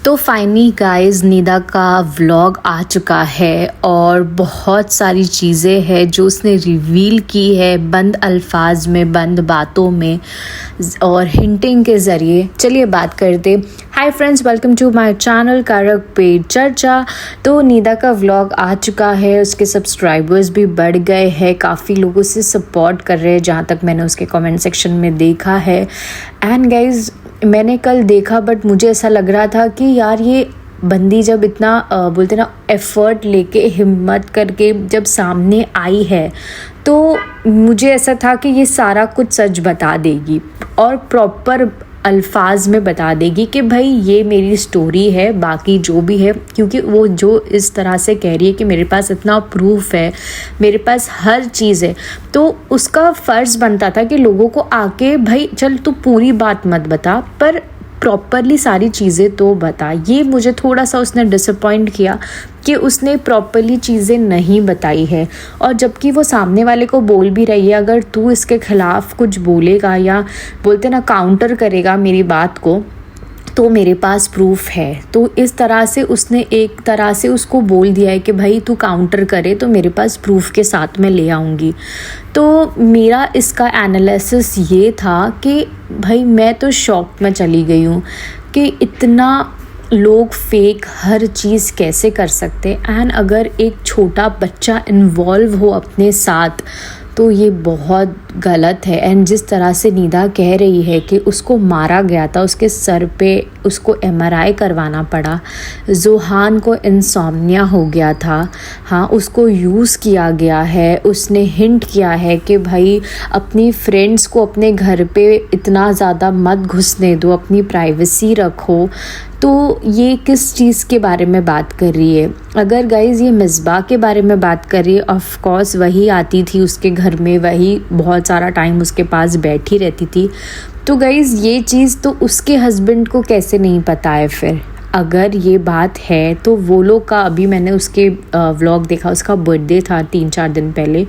तो finally guys Nida का vlog आ चुका है और बहुत सारी चीज़ें हैं जो उसने रिवील की है बंद अल्फाज में, बंद बातों में और हिंटिंग के ज़रिए। चलिए बात करते। Hi friends, welcome to my channel कारक पे चर्चा। तो निदा का व्लॉग आ चुका है, उसके सब्सक्राइबर्स भी बढ़ गए हैं, काफ़ी लोग उसे सपोर्ट कर रहे हैं जहाँ तक मैंने उसके कमेंट सेक्शन में देखा है। एंड गाइज मैंने कल देखा बट मुझे ऐसा लग रहा था कि यार ये बंदी जब इतना बोलते ना एफ़र्ट लेके हिम्मत करके जब सामने आई है तो मुझे ऐसा था कि ये सारा कुछ सच बता देगी और प्रॉपर अल्फाज में बता देगी कि भाई ये मेरी स्टोरी है, बाकी जो भी है। क्योंकि वो जो इस तरह से कह रही है कि मेरे पास इतना प्रूफ है, मेरे पास हर चीज़ है, तो उसका फ़र्ज़ बनता था कि लोगों को आके भाई चल तू पूरी बात मत बता पर प्रॉपरली सारी चीज़ें तो बता। ये मुझे थोड़ा सा उसने डिसअपॉइंट किया कि उसने प्रॉपरली चीज़ें नहीं बताई है। और जबकि वो सामने वाले को बोल भी रही है अगर तू इसके ख़िलाफ़ कुछ बोलेगा या बोलते ना काउंटर करेगा मेरी बात को तो मेरे पास प्रूफ है। तो इस तरह से उसने एक तरह से उसको बोल दिया है कि भाई तू काउंटर करे तो मेरे पास प्रूफ के साथ मैं ले आऊँगी। तो मेरा इसका एनालिसिस ये था कि भाई मैं तो शॉक में चली गई हूँ कि इतना लोग फेक हर चीज़ कैसे कर सकते। एंड अगर एक छोटा बच्चा इन्वॉल्व हो अपने साथ तो ये बहुत गलत है। एंड जिस तरह से निदा कह रही है कि उसको मारा गया था, उसके सर पे उसको MRI करवाना पड़ा, ज़ुहान को इंसोम्निया हो गया था, हाँ उसको यूज़ किया गया है, उसने हिंट किया है कि भाई अपनी फ्रेंड्स को अपने घर पे इतना ज़्यादा मत घुसने दो, अपनी प्राइवेसी रखो। तो ये किस चीज़ के बारे में बात कर रही है? अगर गाइज़ ये मिसबा के बारे में बात कर रही है, ऑफ कोर्स वही आती थी उसके घर में, वही बहुत सारा टाइम उसके पास बैठी रहती थी। तो गाइज़ ये चीज़ तो उसके हस्बैंड को कैसे नहीं पता है? फिर अगर ये बात है तो वो लोग का, अभी मैंने उसके व्लॉग देखा, उसका बर्थडे था 3-4 दिन पहले,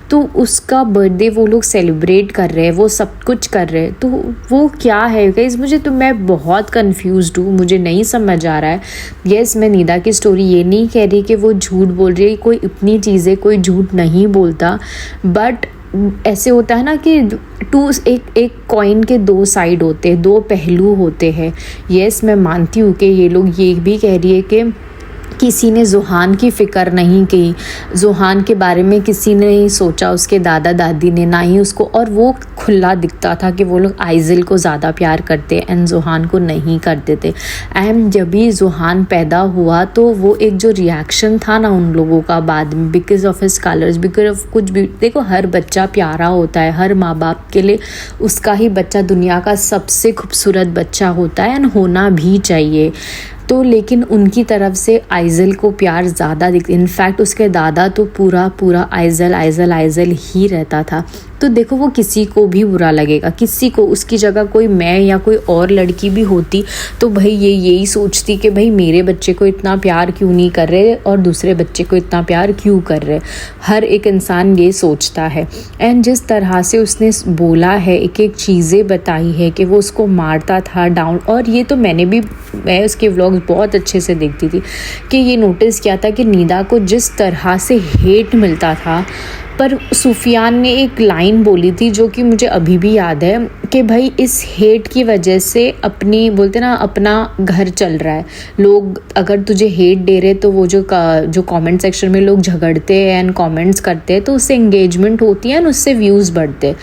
तो उसका बर्थडे वो लोग सेलिब्रेट कर रहे हैं, वो सब कुछ कर रहे हैं। तो वो क्या है गाइस? मैं बहुत कंफ्यूज्ड हूँ, मुझे नहीं समझ आ रहा है। यस, मैं निदा की स्टोरी ये नहीं कह रही कि वो झूठ बोल रही है, कोई इतनी चीज़ें कोई झूठ नहीं बोलता, बट ऐसे होता है ना कि एक कॉइन के 2 साइड होते हैं, 2 पहलू होते हैं। यस, मैं मानती हूँ कि ये लोग ये भी कह रही है कि किसी ने ज़ुहान की फ़िक्र नहीं की, ज़ुहान के बारे में किसी ने नहीं सोचा, उसके दादा दादी ने ना ही उसको। और वो खुला दिखता था कि वो लोग आइज़ल को ज़्यादा प्यार करते एंड ज़ुहान को नहीं करते थे। एंड जब भी ज़ुहान पैदा हुआ तो वो एक जो रिएक्शन था ना उन लोगों का बाद में, because of his colours, because of कुछ भी, देखो हर बच्चा प्यारा होता है, हर माँ बाप के लिए उसका ही बच्चा दुनिया का सबसे खूबसूरत बच्चा होता है एंड होना भी चाहिए। तो लेकिन उनकी तरफ से आइज़ल को प्यार ज़्यादा दिखता, इनफैक्ट उसके दादा तो पूरा आइज़ल आइज़ल आइज़ल ही रहता था। तो देखो वो किसी को भी बुरा लगेगा, किसी को, उसकी जगह कोई मैं या कोई और लड़की भी होती तो भाई ये यही सोचती कि भाई मेरे बच्चे को इतना प्यार क्यों नहीं कर रहे और दूसरे बच्चे को इतना प्यार क्यों कर रहे। हर एक इंसान ये सोचता है। एंड जिस तरह से उसने बोला है, एक एक चीज़ें बताई है कि वो उसको मारता था डाउन, और ये तो मैं उसके व्लॉग्स बहुत अच्छे से देखती थी कि ये नोटिस किया था कि निदा को जिस तरह से हेट मिलता था, पर सुफियान ने एक लाइन बोली थी जो कि मुझे अभी भी याद है कि भाई इस हेट की वजह से अपनी, बोलते ना, अपना घर चल रहा है। लोग अगर तुझे हेट दे रहे तो वो जो कमेंट सेक्शन में लोग झगड़ते हैं एंड कमेंट्स करते हैं तो उससे एंगेजमेंट होती है और उससे व्यूज़ बढ़ते।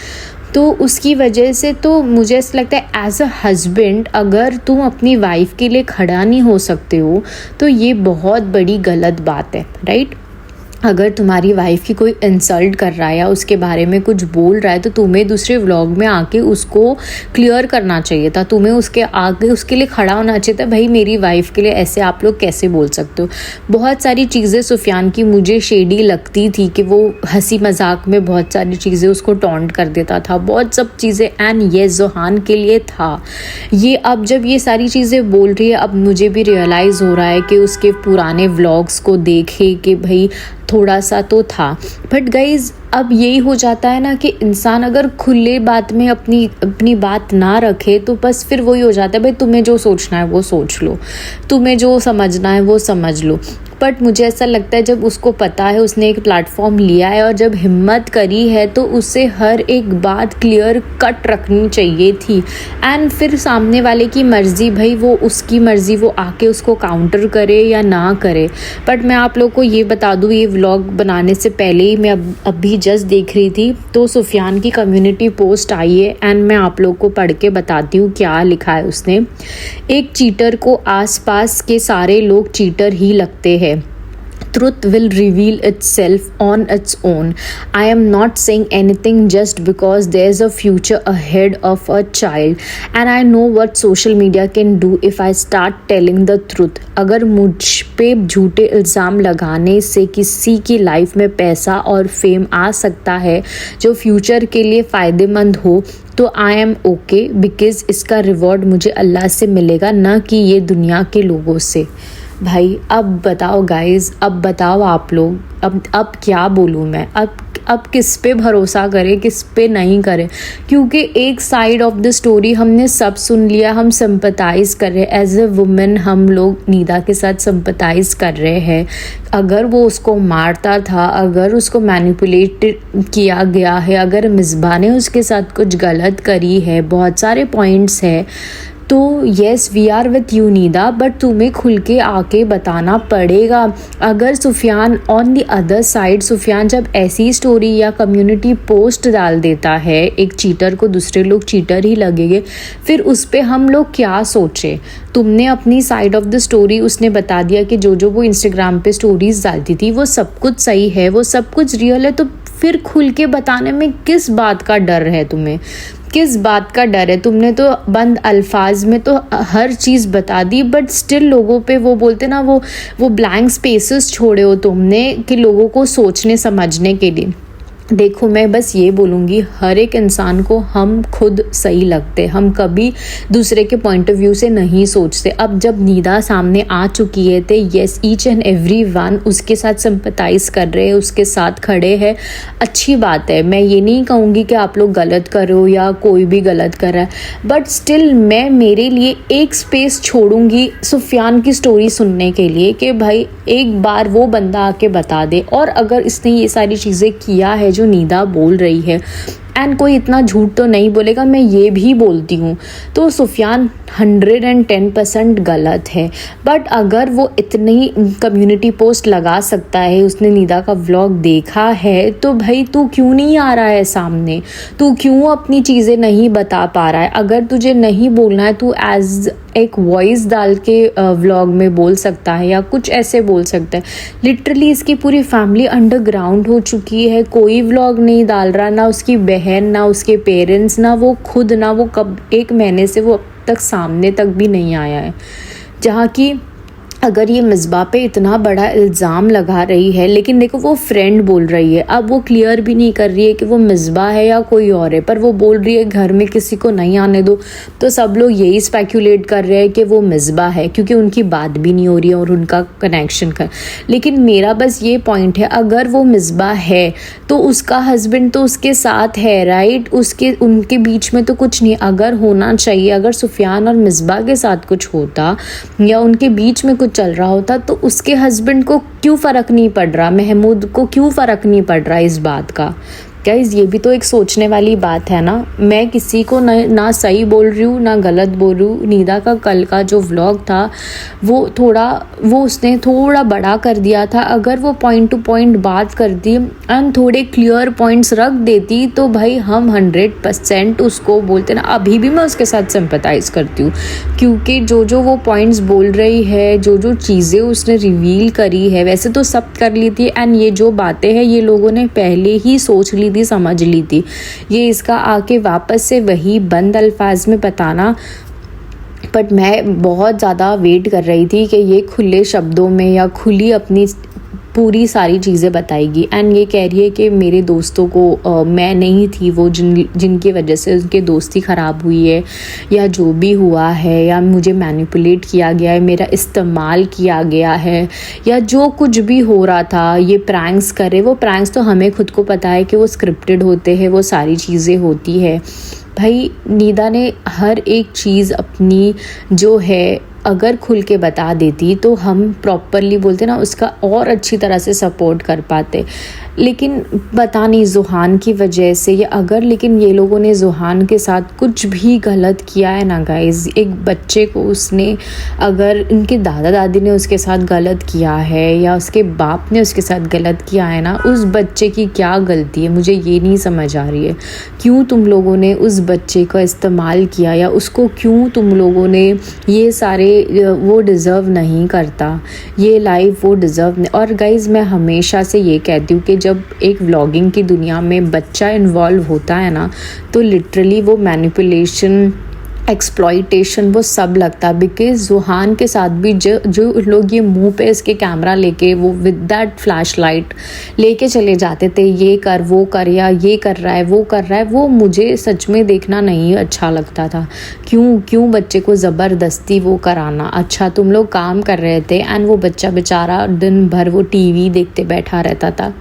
तो उसकी वजह से तो मुझे ऐसा लगता है एज अ हस्बैंड अगर तुम अपनी वाइफ के लिए खड़ा नहीं हो सकते हो तो ये बहुत बड़ी गलत बात है, राइट? अगर तुम्हारी वाइफ की कोई इंसल्ट कर रहा है या उसके बारे में कुछ बोल रहा है तो तुम्हें दूसरे व्लॉग में आके उसको क्लियर करना चाहिए था, तुम्हें उसके आगे उसके लिए खड़ा होना चाहिए था। भाई मेरी वाइफ के लिए ऐसे आप लोग कैसे बोल सकते हो? बहुत सारी चीज़ें सुफियान की मुझे शेडी लगती थी कि वो हंसी मजाक में बहुत सारी चीज़ें उसको टॉन्ट कर देता था, बहुत सब चीज़ें। एंड ये ज़ुहान के लिए था ये। अब जब ये सारी चीज़ें बोल रही है, अब मुझे भी रियलाइज़ हो रहा है कि उसके पुराने व्लॉग्स को देखे कि भाई थोड़ा सा तो था। बट गाइज़ अब यही हो जाता है ना कि इंसान अगर खुले बात में अपनी अपनी बात ना रखे तो बस फिर वही हो जाता है, भाई तुम्हें जो सोचना है वो सोच लो, तुम्हें जो समझना है वो समझ लो। बट मुझे ऐसा लगता है जब उसको पता है, उसने एक प्लेटफॉर्म लिया है और जब हिम्मत करी है तो उसे हर एक बात क्लियर कट रखनी चाहिए थी। एंड फिर सामने वाले की मर्ज़ी, भाई वो उसकी मर्ज़ी, वो आके उसको काउंटर करे या ना करे। बट मैं आप लोग को ये बता दूँ, ये व्लॉग बनाने से पहले ही मैं अभी जस्ट देख रही थी तो सुफियान की कम्युनिटी पोस्ट आई है एंड मैं आप लोग को पढ़ के बताती हूँ क्या लिखा है उसने। एक चीटर को आसपास के सारे लोग चीटर ही लगते हैं। Truth will reveal itself on its own. I am not saying anything just because there's a future ahead of a child and I know what social media can do if I start telling the truth. अगर मुझ पे झूठे इल्ज़ाम लगाने से किसी की life में पैसा और फेम आ सकता है जो फ्यूचर के लिए फ़ायदेमंद हो तो आई एम ओके, बिकॉज़ इसका रिवॉर्ड मुझे अल्लाह से मिलेगा, ना कि ये दुनिया के लोगों से। भाई अब बताओ गाइज़, अब बताओ आप लोग, अब क्या बोलूँ मैं, अब किस पे भरोसा करें, किस पे नहीं करें, क्योंकि एक साइड ऑफ द स्टोरी हमने सब सुन लिया। हम सिंपथाइज़ कर रहे हैं एज ए वुमेन, हम लोग निदा के साथ सिंपथाइज़ कर रहे हैं। अगर वो उसको मारता था, अगर उसको मैनिपुलेट किया गया है, अगर मिसबा ने उसके साथ कुछ गलत करी है, बहुत सारे पॉइंट्स हैं, तो yes we are with you Nida, but तुम्हें खुल के आके बताना पड़ेगा। अगर Sufiyan on the other side, Sufiyan जब ऐसी स्टोरी या कम्युनिटी पोस्ट डाल देता है एक चीटर को, दूसरे लोग चीटर ही लगेंगे, फिर उस पर हम लोग क्या सोचें। तुमने अपनी साइड ऑफ द स्टोरी, उसने बता दिया कि जो वो इंस्टाग्राम पे स्टोरीज डालती थी वो सब कुछ सही है, वो सब कुछ रियल है, तो फिर खुल के बताने में किस बात का डर है तुम्हें, किस बात का डर है। तुमने तो बंद अल्फाज में तो हर चीज़ बता दी, बट स्टिल लोगों पे वो बोलते ना, वो ब्लैंक स्पेसेस छोड़े हो तुमने कि लोगों को सोचने समझने के लिए। देखो मैं बस ये बोलूँगी, हर एक इंसान को हम खुद सही लगते, हम कभी दूसरे के पॉइंट ऑफ व्यू से नहीं सोचते। अब जब निदा सामने आ चुकी है तो yes, each and every one उसके साथ सिंपथाइज़ कर रहे हैं, उसके साथ खड़े हैं, अच्छी बात है। मैं ये नहीं कहूँगी कि आप लोग गलत करो या कोई भी गलत कर रहा है, बट स्टिल मैं मेरे लिए एक स्पेस छोड़ूंगी सुफियान की स्टोरी सुनने के लिए कि भाई एक बार वो बंदा आके बता दे। और अगर इसने ये सारी चीज़ें किया है जो निदा बोल रही है, एंड कोई इतना झूठ तो नहीं बोलेगा, मैं ये भी बोलती हूँ, तो सुफियान 110% गलत है। बट अगर वो इतनी कम्युनिटी पोस्ट लगा सकता है, उसने निदा का व्लॉग देखा है, तो भाई तू क्यों नहीं आ रहा है सामने, तू क्यों अपनी चीज़ें नहीं बता पा रहा है। अगर तुझे नहीं बोलना है, तू एज एक वॉइस डाल के व्लॉग में बोल सकता है या कुछ ऐसे बोल सकता है। लिटरली इसकी पूरी फैमिली अंडरग्राउंड हो चुकी है, कोई व्लॉग नहीं डाल रहा, ना उसकी बहन, ना उसके पेरेंट्स, ना वो खुद, ना वो कब 1 महीने से वो अब तक सामने तक भी नहीं आया है। जहाँ की अगर ये मिसबा पे इतना बड़ा इल्ज़ाम लगा रही है, लेकिन देखो वो फ्रेंड बोल रही है, अब वो क्लियर भी नहीं कर रही है कि वो मिसबा है या कोई और है, पर वो बोल रही है घर में किसी को नहीं आने दो, तो सब लोग यही स्पेकुलेट कर रहे हैं कि वो मिसबा है, क्योंकि उनकी बात भी नहीं हो रही है और उनका कनेक्शन कर। लेकिन मेरा बस ये पॉइंट है, अगर वो मिसबा है तो उसका हस्बैंड तो उसके साथ है, राइट, उनके बीच में तो कुछ नहीं। अगर होना चाहिए, अगर सुफियान और मिसबा के साथ कुछ होता या उनके बीच में कुछ चल रहा होता तो उसके हस्बैंड को क्यों फ़र्क नहीं पड़ रहा, महमूद को क्यों फ़र्क नहीं पड़ रहा इस बात का। गाइज़ ये भी तो एक सोचने वाली बात है ना। मैं किसी को ना सही बोल रही हूँ ना गलत बोल रही हूँ। निदा का कल का जो व्लॉग था वो उसने थोड़ा बड़ा कर दिया था। अगर वो पॉइंट टू पॉइंट बात करती एंड थोड़े क्लियर पॉइंट्स रख देती तो भाई हम 100% उसको बोलते ना। अभी भी मैं उसके साथ सिंपथाइज़ करती हूँ, क्योंकि जो वो पॉइंट्स बोल रही है, जो चीज़ें उसने रिवील करी है, वैसे तो सब कर ली थी। एंड ये जो बातें हैं ये लोगों ने पहले ही सोच ली थी, समझ ली थी। ये इसका आके वापस से वही बंद अल्फाज में बताना, बट मैं बहुत ज़्यादा वेट कर रही थी कि ये खुले शब्दों में या खुली अपनी पूरी सारी चीज़ें बताएगी। एंड ये कह रही है कि मेरे दोस्तों को मैं नहीं थी वो जिनकी वजह से उनकी दोस्ती ख़राब हुई है, या जो भी हुआ है, या मुझे मैनिपुलेट किया गया है, मेरा इस्तेमाल किया गया है, या जो कुछ भी हो रहा था, ये प्रैंक्स करे। वो प्रैंक्स तो हमें खुद को पता है कि वो स्क्रिप्टेड होते हैं, वो सारी चीज़ें होती है। भाई निदा ने हर एक चीज़ अपनी जो है अगर खुल के बता देती तो हम प्रॉपरली बोलते ना उसका और अच्छी तरह से सपोर्ट कर पाते, लेकिन पता नहीं ज़ुहान की वजह से या अगर, लेकिन ये लोगों ने ज़ुहान के साथ कुछ भी गलत किया है ना गाइज़, एक बच्चे को उसने अगर इनके दादा दादी ने उसके साथ गलत किया है या उसके बाप ने उसके साथ गलत किया है ना, उस बच्चे की क्या गलती है मुझे ये नहीं समझ आ रही है। क्यों तुम लोगों ने उस बच्चे का इस्तेमाल किया, या उसको क्यों तुम लोगों ने ये सारे, वो डिज़र्व नहीं करता ये लाइफ, वो डिज़र्व नहीं। और गाइज़ मैं हमेशा से ये कहती हूँ कि जब एक व्लॉगिंग की दुनिया में बच्चा इन्वॉल्व होता है ना, तो लिटरली वो मैनिपुलेशन, एक्सप्लॉइटेशन, वो सब लगता है। बिकॉज ज़ुहान के साथ भी जो लोग ये मुंह पे इसके कैमरा लेके वो विद दैट फ्लैश लाइट लेके चले जाते थे, ये कर वो कर, या ये कर रहा है वो कर रहा है, वो मुझे सच में देखना नहीं अच्छा लगता था। क्यों बच्चे को ज़बरदस्ती वो कराना। अच्छा तुम लोग काम कर रहे थे एंड वो बच्चा बेचारा दिन भर वो टीवी देखते बैठा रहता था।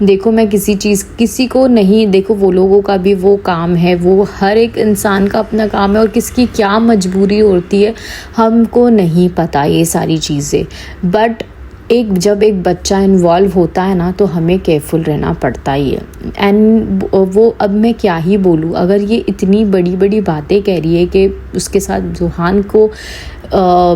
देखो मैं किसी को नहीं, देखो वो लोगों का भी वो काम है, वो हर एक इंसान का अपना काम है, और किसकी क्या मजबूरी होती है हमको नहीं पता ये सारी चीज़ें। बट जब एक बच्चा इन्वॉल्व होता है ना तो हमें केयरफुल रहना पड़ता ही है। एंड वो, अब मैं क्या ही बोलूँ, अगर ये इतनी बड़ी बड़ी बातें कह रही है कि उसके साथ ज़ुहान को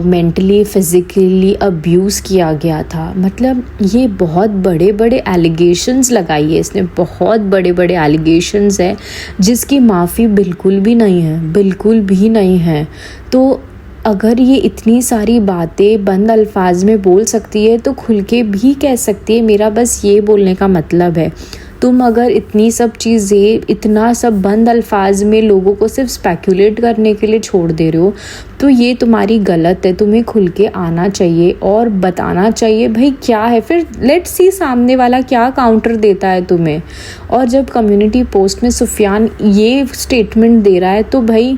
मेंटली फिज़िकली अब्यूज़ किया गया था, मतलब ये बहुत बड़े बड़े एलिगेशंस लगाई है इसने, बहुत बड़े बड़े एलिगेशंस है जिसकी माफ़ी बिल्कुल भी नहीं है, बिल्कुल भी नहीं है। तो अगर ये इतनी सारी बातें बंद अल्फाज में बोल सकती है तो खुल के भी कह सकती है। मेरा बस ये बोलने का मतलब है, तुम अगर इतनी सब चीज़ें, इतना सब बंद अल्फाज में लोगों को सिर्फ स्पेकुलेट करने के लिए छोड़ दे रहे हो तो ये तुम्हारी गलत है। तुम्हें खुल के आना चाहिए और बताना चाहिए भाई क्या है, फिर लेट्स सी सामने वाला क्या काउंटर देता है तुम्हें। और जब कम्युनिटी पोस्ट में सुफियान ये स्टेटमेंट दे रहा है तो भाई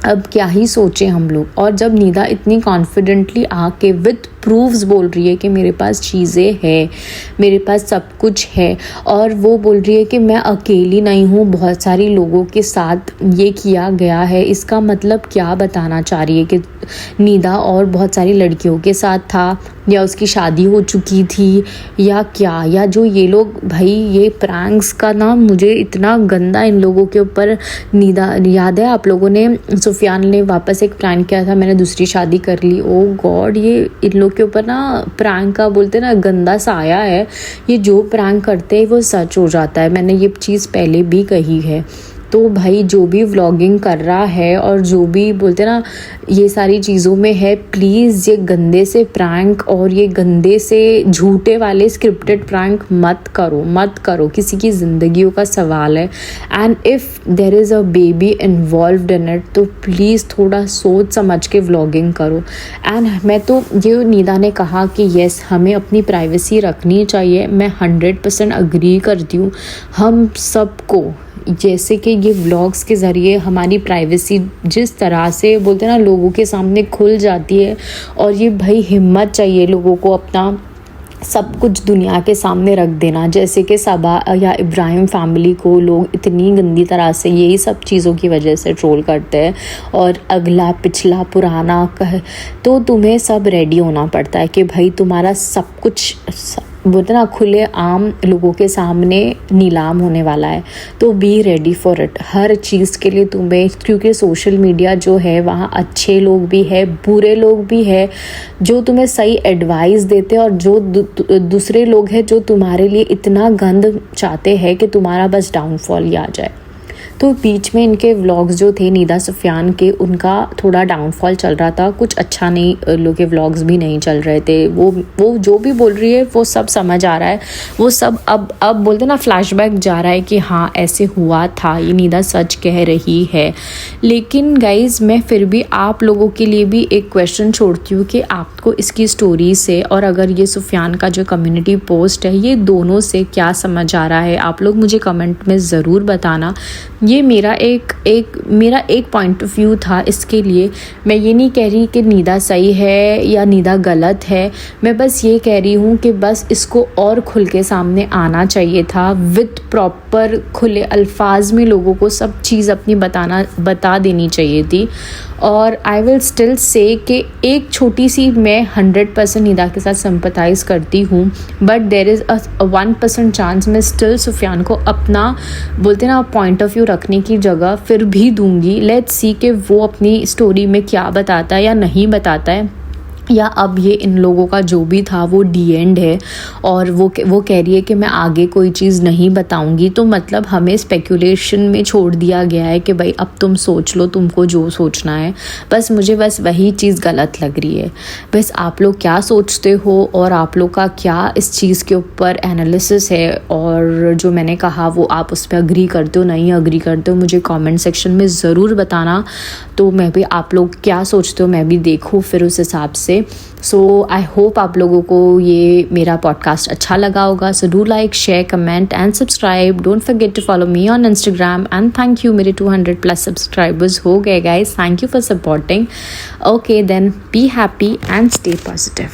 अब क्या ही सोचें हम लोग। और जब निदा इतनी कॉन्फिडेंटली आके विद प्रूफ्स बोल रही है कि मेरे पास चीज़ें हैं, मेरे पास सब कुछ है, और वो बोल रही है कि मैं अकेली नहीं हूँ, बहुत सारी लोगों के साथ ये किया गया है, इसका मतलब क्या बताना चाह रही है कि निदा और बहुत सारी लड़कियों के साथ था, या उसकी शादी हो चुकी थी, या क्या, या जो ये लोग, भाई ये प्रैंक्स का ना मुझे इतना गंदा इन लोगों के ऊपर। निदा याद है आप लोगों ने, सुफियान ने वापस एक प्रैंक किया था, मैंने दूसरी शादी कर ली। ओ गॉड, ये इन लोग के ऊपर ना प्रैंक का बोलते ना गंदा साया है, ये जो प्रैंक करते हैं वो सच हो जाता है। मैंने ये चीज़ पहले भी कही है। तो भाई जो भी व्लॉगिंग कर रहा है और जो भी बोलते ना ये सारी चीज़ों में है, प्लीज़ ये गंदे से प्रैंक और ये गंदे से झूठे वाले स्क्रिप्टेड प्रैंक मत करो। किसी की ज़िंदगियों का सवाल है, and if there is a baby involved in it तो प्लीज़ थोड़ा सोच समझ के व्लॉगिंग करो। एंड मैं तो ये निदा ने कहा कि येस हमें अपनी प्राइवेसी रखनी चाहिए, मैं 100% अग्री करती हूँ। हम सबको जैसे कि ये व्लॉग्स के ज़रिए हमारी प्राइवेसी जिस तरह से बोलते हैं ना लोगों के सामने खुल जाती है, और ये भाई हिम्मत चाहिए लोगों को अपना सब कुछ दुनिया के सामने रख देना। जैसे कि सबा या इब्राहिम फैमिली को लोग इतनी गंदी तरह से यही सब चीज़ों की वजह से ट्रोल करते हैं, और अगला पिछला पुराना तो तुम्हें सब रेडी होना पड़ता है कि भाई तुम्हारा सब कुछ बोलते ना खुले आम लोगों के सामने नीलाम होने वाला है। तो बी रेडी फॉर इट हर चीज़ के लिए तुम्हें, क्योंकि सोशल मीडिया जो है वहाँ अच्छे लोग भी है, बुरे लोग भी है, जो तुम्हें सही एडवाइस देते हैं, और जो दूसरे लोग हैं जो तुम्हारे लिए इतना गंद चाहते हैं कि तुम्हारा बस डाउनफॉल ही आ जाए। तो बीच में इनके व्लॉग्स जो थे निदा सुफियान के, उनका थोड़ा डाउनफॉल चल रहा था, कुछ अच्छा नहीं, लोग के व्लॉग्स भी नहीं चल रहे थे। वो जो भी बोल रही है वो सब समझ आ रहा है, वो सब अब बोलते ना फ्लैशबैक जा रहा है कि हाँ ऐसे हुआ था, ये निदा सच कह रही है। लेकिन गाइज़ मैं फिर भी आप लोगों के लिए भी एक क्वेश्चन छोड़ती हूँ कि आपको इसकी स्टोरी से और अगर ये सुफियान का जो कम्युनिटी पोस्ट है, ये दोनों से क्या समझ आ रहा है, आप लोग मुझे कमेंट में ज़रूर बताना। ये मेरा एक पॉइंट ऑफ व्यू था इसके लिए। मैं ये नहीं कह रही कि निदा सही है या निदा गलत है, मैं बस ये कह रही हूँ कि बस इसको और खुल के सामने आना चाहिए था, विद प्रॉपर खुले अल्फाज में लोगों को सब चीज़ अपनी बता देनी चाहिए थी। और आई विल स्टिल से कि एक छोटी सी, मैं 100% निदा के साथ सिंपथाइज़ करती हूँ, बट देर इज़ 1% चांस मैं स्टिल सुफियान को अपना बोलते ना पॉइंट ऑफ व्यू रखने की जगह फिर भी दूंगी। लेट्स सी कि वो अपनी स्टोरी में क्या बताता है या नहीं बताता है, या अब ये इन लोगों का जो भी था वो डी एंड है और वो कह रही है कि मैं आगे कोई चीज़ नहीं बताऊंगी। तो मतलब हमें स्पेकुलेशन में छोड़ दिया गया है कि भाई अब तुम सोच लो, तुमको जो सोचना है। मुझे वही चीज़ गलत लग रही है। आप लोग क्या सोचते हो और आप लोग का क्या इस चीज़ के ऊपर एनालिसिस है, और जो मैंने कहा वो आप उस पर अग्री करते हो नहीं अग्री करते हो, मुझे कमेंट सेक्शन में ज़रूर बताना। तो मैं भी आप लोग क्या सोचते हो मैं भी देखूँ फिर उस हिसाब से। सो आई होप आप लोगों को ये मेरा पॉडकास्ट अच्छा लगा होगा। So do like, share, comment and subscribe. Don't forget to follow me on Instagram and thank you, मेरे 200+ सब्सक्राइबर्स हो गए guys. Thank you for supporting. Okay then, be happy and stay positive.